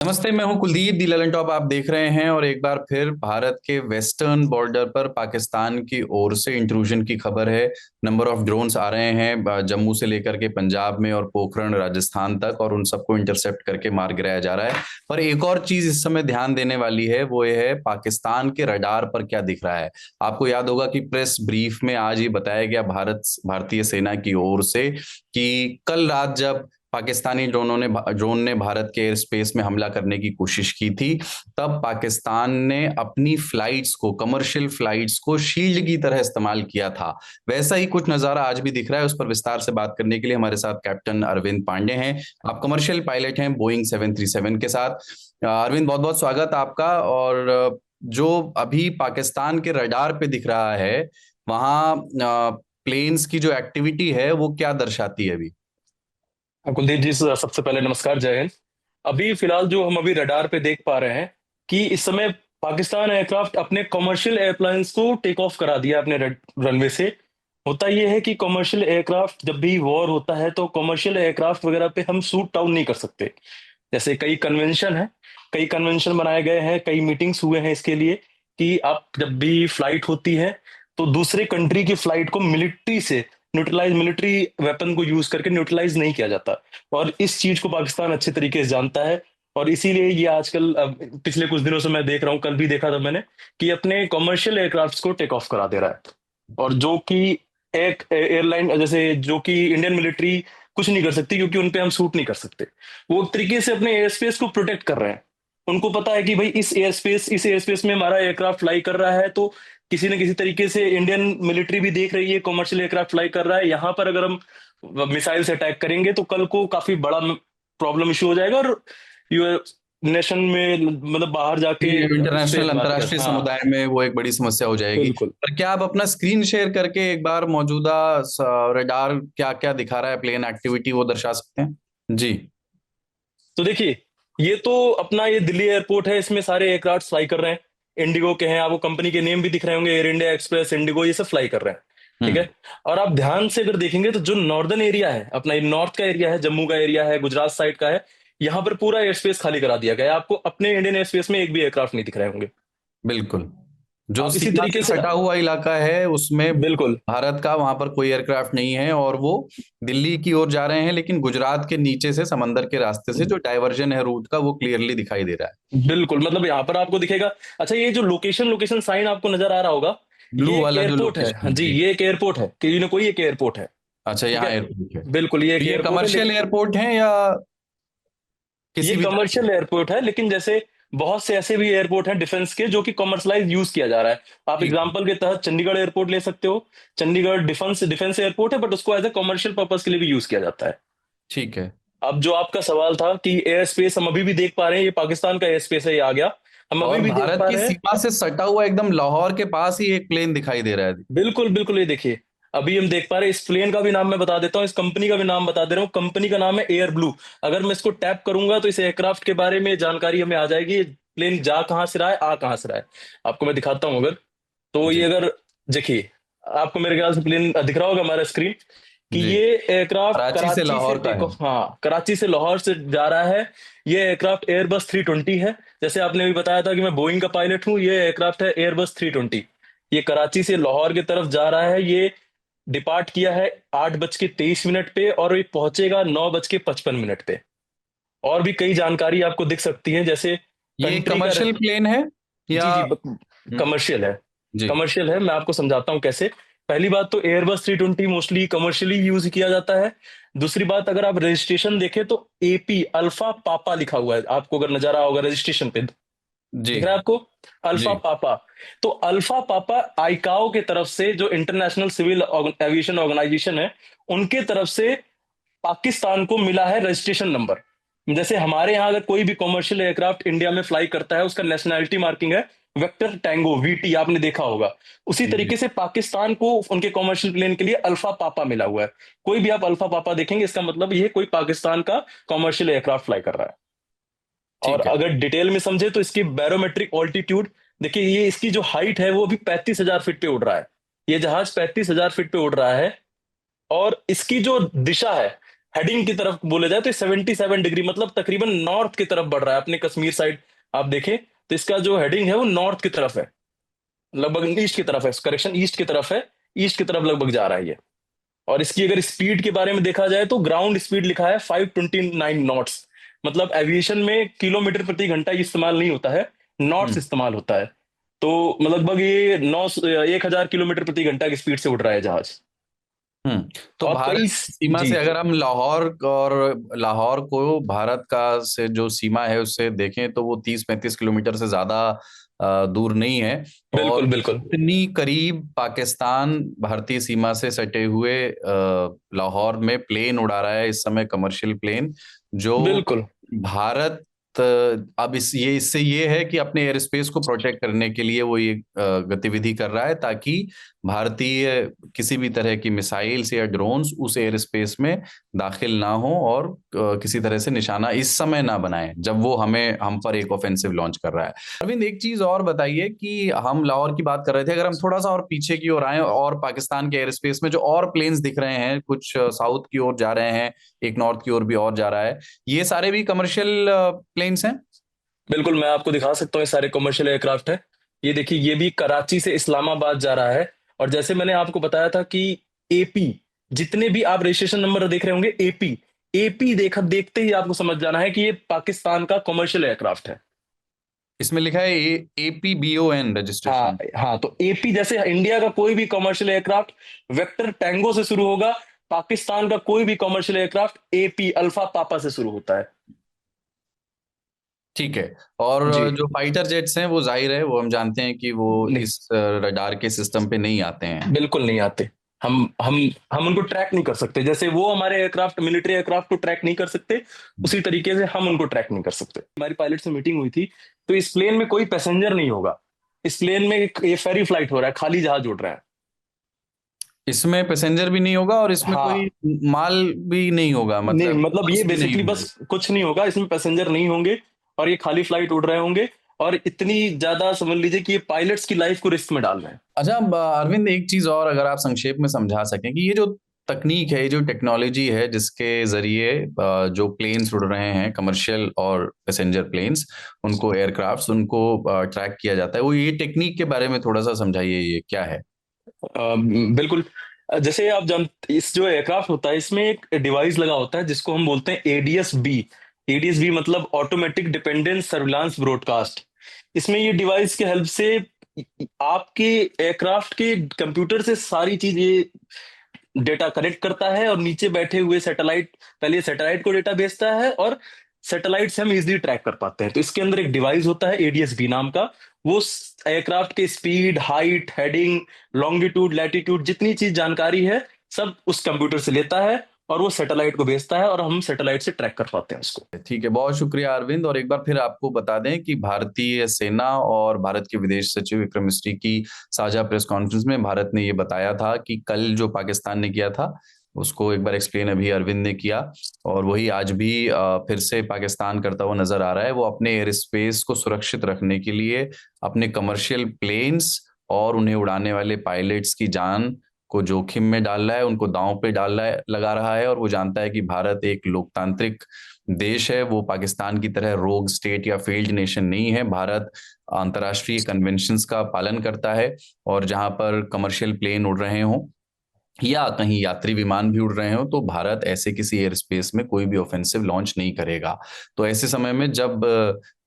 नमस्ते, मैं हूं कुलदीप दी ललन टॉप आप देख रहे हैं। और एक बार फिर भारत के वेस्टर्न बॉर्डर पर पाकिस्तान की ओर से इंट्रूजन की खबर है। नंबर ऑफ ड्रोन्स आ रहे हैं जम्मू से लेकर के पंजाब में और पोखरण राजस्थान तक, और उन सबको इंटरसेप्ट करके मार गिराया जा रहा है। पर एक और चीज इस समय ध्यान देने वाली है, वो ये है पाकिस्तान के रडार पर क्या दिख रहा है। आपको याद होगा कि प्रेस ब्रीफ में आज ये बताया गया भारतीय सेना की ओर से कि कल रात जब पाकिस्तानी ड्रोन ने भारत के एयर स्पेस में हमला करने की कोशिश की थी, तब पाकिस्तान ने अपनी फ्लाइट्स को, कमर्शियल फ्लाइट्स को शील्ड की तरह इस्तेमाल किया था। वैसा ही कुछ नजारा आज भी दिख रहा है। उस पर विस्तार से बात करने के लिए हमारे साथ कैप्टन अरविंद पांडे हैं। आप कमर्शियल पायलट हैं बोइंग 737 के साथ। अरविंद, बहुत बहुत स्वागत आपका। और जो अभी पाकिस्तान के रडार पे दिख रहा है, वहां प्लेन्स की जो एक्टिविटी है वो क्या दर्शाती है अभी? कुलदीप जी, सबसे पहले नमस्कार, जय हिंद। अभी फिलहाल जो हम अभी रडार पे देख पा रहे हैं कि इस समय पाकिस्तान एयरक्राफ्ट अपने कमर्शियल एयरप्लेन्स को टेक ऑफ करा दिया अपने रनवे से। होता यह है कि कमर्शियल एयरक्राफ्ट जब भी वॉर होता है तो कमर्शियल एयरक्राफ्ट वगैरह पे हम शूट डाउन नहीं कर सकते। जैसे कई कन्वेंशन बनाए गए हैं, कई मीटिंग्स हुए हैं इसके लिए कि आप जब भी फ्लाइट होती है तो दूसरे कंट्री की फ्लाइट को मिलिट्री वेपन को यूज करके न्यूट्रलाइज नहीं किया जाता। और इस चीज को पाकिस्तान अच्छे तरीके से जानता है। और इसीलिए ये आजकल पिछले कुछ दिनों से मैं देख रहा हूँ, कल भी देखा था मैंने कि अपने कमर्शियल एयरक्राफ्ट को टेक ऑफ करा दे रहा है। और जो कि एक एयरलाइन, जैसे जो कि इंडियन मिलिट्री कुछ नहीं कर सकती क्योंकि उन पे हम शूट नहीं कर सकते। वो एक तरीके से अपने एयर स्पेस को प्रोटेक्ट कर रहे हैं। उनको पता है कि भाई इस एयर स्पेस में हमारा एयरक्राफ्ट फ्लाई कर रहा है, तो किसी न किसी तरीके से इंडियन मिलिट्री भी देख रही है कमर्शियल एयरक्राफ्ट फ्लाई कर रहा है। यहाँ पर अगर हम मिसाइल से अटैक करेंगे तो कल को काफी बड़ा प्रॉब्लम इशू हो जाएगा और नेशन में, मतलब बाहर जाके उस पे इंटरनेशनल बात कर। अंतर्राष्ट्रीय हाँ, समुदाय में वो एक बड़ी समस्या हो जाएगी। बिल्कुल। पर क्या आप अपना स्क्रीन शेयर करके एक बार मौजूदा रडार क्या क्या दिखा रहा है, प्लेन एक्टिविटी, वो दर्शा सकते हैं जी? तो देखिए, ये दिल्ली एयरपोर्ट है, इसमें सारे एयरक्राफ्ट फ्लाई कर रहे हैं। इंडिगो के हैं, आपको कंपनी के नेम भी दिख रहे होंगे, एयर इंडिया एक्सप्रेस, इंडिगो, ये सब फ्लाई कर रहे हैं। ठीक हम्म। है। और आप ध्यान से अगर देखेंगे तो जो नॉर्दर्न एरिया है अपना, ये नॉर्थ का एरिया है, जम्मू का एरिया है, गुजरात साइड का है, यहाँ पर पूरा एयर स्पेस खाली करा दिया गया है। आपको अपने इंडियन एयर स्पेस में एक भी एयरक्राफ्ट नहीं दिख रहे होंगे। बिल्कुल। जो आप इसी सीमा तरीके से से, सटा हुआ इलाका है उसमें बिल्कुल भारत का, वहां पर कोई एयरक्राफ्ट नहीं है, और वो दिल्ली की ओर जा रहे हैं, लेकिन गुजरात के नीचे से, समंदर के रास्ते से जो डाइवर्जन है रूट का, वो क्लियरली दिखाई दे रहा बिल्कुल, मतलब यहाँ पर आपको दिखेगा। अच्छा, ये जो लोकेशन लोकेशन साइन आपको नजर आ रहा होगा, है। ब्लू ये एक वाला जो एयरपोर्ट है। हाँ लोकेशन, जी, जी। ये एक एयरपोर्ट है, कि न कोई एक एयरपोर्ट है। अच्छा, ठीक यहाँ है। एयरपोर्ट है। बिल्कुल, ये तो एक ये एयरपोर्ट है, कमर्शियल लेकिन एयरपोर्ट है या ये किसी भी तरह कमर्शियल एयरपोर्ट है, लेकिन जैसे बहुत से ऐसे भी एयरपोर्ट हैं डिफेंस के जो कि कमर्शलाइज यूज किया जा रहा है। आप ठीक है। एग्जांपल के तहत चंडीगढ़ एयरपोर्ट ले सकते हो। चंडीगढ़ डिफेंस डिफेंस एयरपोर्ट है, बट उसको एज ए कमर्शियल पर्पज के लिए भी यूज किया जाता है। ठीक है। अब जो आपका सवाल था कि एयर स्पेस, हम अभी भी देख पा रहे हैं, ये पाकिस्तान का एयर स्पेस है, ये आ गया। हम अभी और भी देख भारत पा की रहे हैं। सीमा से सटा हुआ एकदम लाहौर के पास ही एक प्लेन दिखाई दे रहा है। बिल्कुल बिल्कुल, ये देखिए, अभी हम देख पा रहे हैं। इस प्लेन का भी नाम मैं बता देता हूँ, इस कंपनी का भी नाम बता दे रहा हूँ। कंपनी का नाम है एयर ब्लू। अगर मैं इसको टैप करूंगा तो इस एयरक्राफ्ट के बारे में जानकारी हमें आ जाएगी। प्लेन जा कहाँ से रहा है, आ कहाँ से रहा है, आपको मैं दिखाता हूँ। अगर तो ये जी। अगर देखिए, आपको मेरे ख्याल से प्लेन दिख रहा होगा हमारा स्क्रीन, कि जी। ये एयरक्राफ्ट कराची से कराची से लाहौर का टेक है। ऑफ, हाँ, कराची से लाहौर से जा रहा है। ये एयरक्राफ्ट एयरबस 320 है। जैसे आपने भी बताया था कि मैं बोइंग का पायलट हूँ, ये एयरक्राफ्ट है एयरबस 320। ये कराची से लाहौर की तरफ जा रहा है। ये डिपार्ट किया है 8:23 पे, और ये पहुंचेगा 9:55 पे। और भी कई जानकारी आपको दिख सकती है, जैसे ये कंट्री का। कमर्शियल प्लेन है या? जी जी, हम्म, कमर्शियल है। जी। कमर्शियल है, मैं आपको समझाता हूँ कैसे। पहली बात तो एयरबस 320 मोस्टली कमर्शियली यूज किया जाता है। दूसरी बात, अगर आप रजिस्ट्रेशन देखें तो एपी अल्फा पापा लिखा हुआ है, आपको अगर नजर आ होगा रजिस्ट्रेशन पे, जी। दिख रहा है आपको, जी। अल्फा पापा। तो अल्फा पापा आईकाओ के तरफ से, जो इंटरनेशनल सिविल एविएशन ऑर्गेनाइजेशन है, उनके तरफ से पाकिस्तान को मिला है रजिस्ट्रेशन नंबर। जैसे हमारे यहाँ अगर कोई भी कमर्शियल एयरक्राफ्ट इंडिया में फ्लाई करता है, उसका नेशनैलिटी मार्किंग है वेक्टर टैंगो, वीटी, आपने देखा होगा। उसी जी। तरीके से पाकिस्तान को उनके कमर्शियल प्लेन के लिए अल्फा पापा मिला हुआ है। कोई भी आप अल्फा पापा देखेंगे, इसका मतलब ये कोई पाकिस्तान का कमर्शियल एयरक्राफ्ट फ्लाई कर रहा है। और ठीक है। अगर डिटेल में समझे तो इसकी बैरोमेट्रिक ऑल्टीट्यूड देखिए, ये इसकी जो हाइट है वो अभी 35,000 फीट पे उड़ रहा है। ये जहाज 35,000 फीट पे उड़ रहा है। और इसकी जो दिशा है, हेडिंग की तरफ बोले जाए तो 77 डिग्री, मतलब तकरीबन नॉर्थ की तरफ बढ़ रहा है। अपने कश्मीर साइड आप देखें तो इसका जो हेडिंग है वो नॉर्थ की तरफ है, लगभग ईस्ट की तरफ है, करेक्शन ईस्ट की तरफ है, ईस्ट की तरफ लगभग जा रहा है ये। और इसकी अगर स्पीड के बारे में देखा जाए तो ग्राउंड स्पीड लिखा है 529 नॉट्स, मतलब एविएशन में किलोमीटर प्रति घंटा ये इस्तेमाल नहीं होता है, नॉट्स हम्म। इस्तेमाल होता है। तो लगभग ये 1000 किलोमीटर प्रति घंटा की स्पीड से उड़ रहा है जहाज। हम्म। तो और भारत कई सीमा जी से अगर हम लाहौर को भारत का से जो सीमा है उससे देखें तो वो 30-35 किलोमीटर से ज्यादा दूर नहीं है। और बिल्कुल बिल्कुल इतनी करीब पाकिस्तान भारतीय सीमा से सटे हुए लाहौर में प्लेन उड़ा रहा है इस समय, कमर्शियल प्लेन, जो बिल्कुल। भारत अब इससे ये है कि अपने एयर स्पेस को प्रोटेक्ट करने के लिए वो ये गतिविधि कर रहा है, ताकि भारतीय किसी भी तरह की मिसाइल्स या ड्रोन्स उस एयर स्पेस में दाखिल ना हो और किसी तरह से निशाना इस समय ना बनाए जब वो हम पर एक ऑफेंसिव लॉन्च कर रहा है। अरविंद, एक चीज और बताइए कि हम लाहौर की बात कर रहे थे, अगर हम थोड़ा सा और पीछे की ओर आए और पाकिस्तान के एयर स्पेस में जो और प्लेन्स दिख रहे हैं, कुछ साउथ की ओर जा रहे हैं, एक नॉर्थ की ओर भी और जा रहा है, ये सारे भी कमर्शियल प्लेन्स हैं? बिल्कुल मैं आपको दिखा सकता हूँ, ये सारे कमर्शियल एयरक्राफ्ट है। ये देखिए ये भी कराची से इस्लामाबाद जा रहा है। और जैसे मैंने आपको बताया था कि एपी, जितने भी आप रजिस्ट्रेशन नंबर देख रहे होंगे एपी, एपी देखा देखते ही आपको समझ जाना है कि ये पाकिस्तान का कमर्शियल एयरक्राफ्ट है। इसमें लिखा है APBON हाँ रजिस्ट्रेशन। हाँ, तो एपी जैसे इंडिया का कोई भी कमर्शियल एयरक्राफ्ट वेक्टर टैंगो से शुरू होगा, पाकिस्तान का कोई भी कमर्शियल एयरक्राफ्ट एपी अल्फा पापा से शुरू होता है। ठीक है। और जी जो फाइटर जेट्स हैं वो जाहिर है, वो हम जानते हैं कि वो नहीं, इस रडार के सिस्टम पे नहीं आते हैं। बिल्कुल नहीं आते। हम हम हम उनको ट्रैक नहीं कर सकते, जैसे वो हमारे एयरक्राफ्ट मिलिट्री एयरक्राफ्ट को ट्रैक नहीं कर सकते, उसी तरीके से हम उनको ट्रैक नहीं कर सकते। हमारी पायलट से मीटिंग हुई थी, तो इस प्लेन में कोई पैसेंजर नहीं होगा। इस प्लेन में ये फेरी फ्लाइट हो रहा है, खाली जहाज उड़ रहा है। इसमें पैसेंजर भी नहीं होगा और इसमें कोई हाँ, माल भी नहीं होगा, नहीं मतलब मतलब ये goods भी नहीं बेसिकली बस होंगे। कुछ नहीं होगा, इसमें पैसेंजर नहीं होंगे और ये खाली फ्लाइट उड़ रहे होंगे। और इतनी ज्यादा समझ लीजिए कि ये पायलट्स की लाइफ को रिस्क में डाल रहे हैं। अच्छा, अरविंद, एक चीज और अगर आप संक्षेप में समझा सकें कि ये जो तकनीक है, ये जो टेक्नोलॉजी है जिसके जरिए जो प्लेन्स उड़ रहे हैं, कमर्शियल और पैसेंजर प्लेन्स, उनको एयरक्राफ्ट्स, उनको ट्रैक किया जाता है, वो ये टेक्निक के बारे में थोड़ा सा समझाइए, ये क्या है? बिल्कुल। जैसे आप जान, इस जो एयरक्राफ्ट होता है इसमें एक डिवाइस लगा होता है जिसको हम बोलते हैं एडीएस-बी। एडीएस-बी मतलब ऑटोमेटिक डिपेंडेंस सर्विलांस ब्रॉडकास्ट। इसमें ये डिवाइस के हेल्प से आपके एयरक्राफ्ट के कंप्यूटर से सारी चीज ये डेटा कनेक्ट करता है और नीचे बैठे हुए सैटेलाइट, पहले सैटेलाइट को डेटा भेजता है और सैटेलाइट से हम इजीली ट्रैक कर पाते हैं। तो इसके अंदर एक डिवाइस होता है एडीएस-बी नाम का, वो एयरक्राफ्ट के speed, height, heading, longitude, latitude, जितनी चीज जानकारी है सब उस कंप्यूटर से लेता है और वो सैटेलाइट को भेजता है और हम सैटेलाइट से ट्रैक कर पाते हैं उसको। ठीक है, बहुत शुक्रिया अरविंद। और एक बार फिर आपको बता दें कि भारतीय सेना और भारत के विदेश सचिव विक्रम मिस्री की साझा प्रेस कॉन्फ्रेंस में भारत ने ये बताया था कि कल जो पाकिस्तान ने किया था उसको एक बार एक्सप्लेन अभी अरविंद ने किया, और वही आज भी फिर से पाकिस्तान करता हुआ नजर आ रहा है। वो अपने एयर स्पेस को सुरक्षित रखने के लिए अपने कमर्शियल प्लेन्स और उन्हें उड़ाने वाले पायलट्स की जान को जोखिम में डाल रहा है, उनको दांव पे डाल रहा है, लगा रहा है। और वो जानता है कि भारत एक लोकतांत्रिक देश है, वो पाकिस्तान की तरह रोग स्टेट या फेल्ड नेशन नहीं है। भारत अंतर्राष्ट्रीय कन्वेंशंस का पालन करता है, और जहां पर कमर्शियल प्लेन उड़ रहे हों या कहीं यात्री विमान भी उड़ रहे हो तो भारत ऐसे किसी एयर स्पेस में कोई भी ऑफेंसिव लॉन्च नहीं करेगा। तो ऐसे समय में जब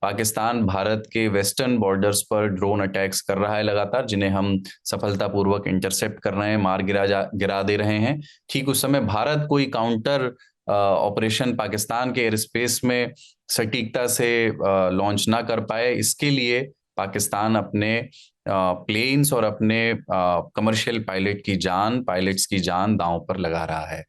पाकिस्तान भारत के वेस्टर्न बॉर्डर्स पर ड्रोन अटैक्स कर रहा है लगातार, जिन्हें हम सफलतापूर्वक इंटरसेप्ट कर रहे हैं, मार गिरा दे रहे हैं, ठीक उस समय भारत कोई काउंटर ऑपरेशन पाकिस्तान के एयर स्पेस में सटीकता से लॉन्च ना कर पाए, इसके लिए पाकिस्तान अपने प्लेन्स और अपने कमर्शियल पायलट्स की जान दांव पर लगा रहा है।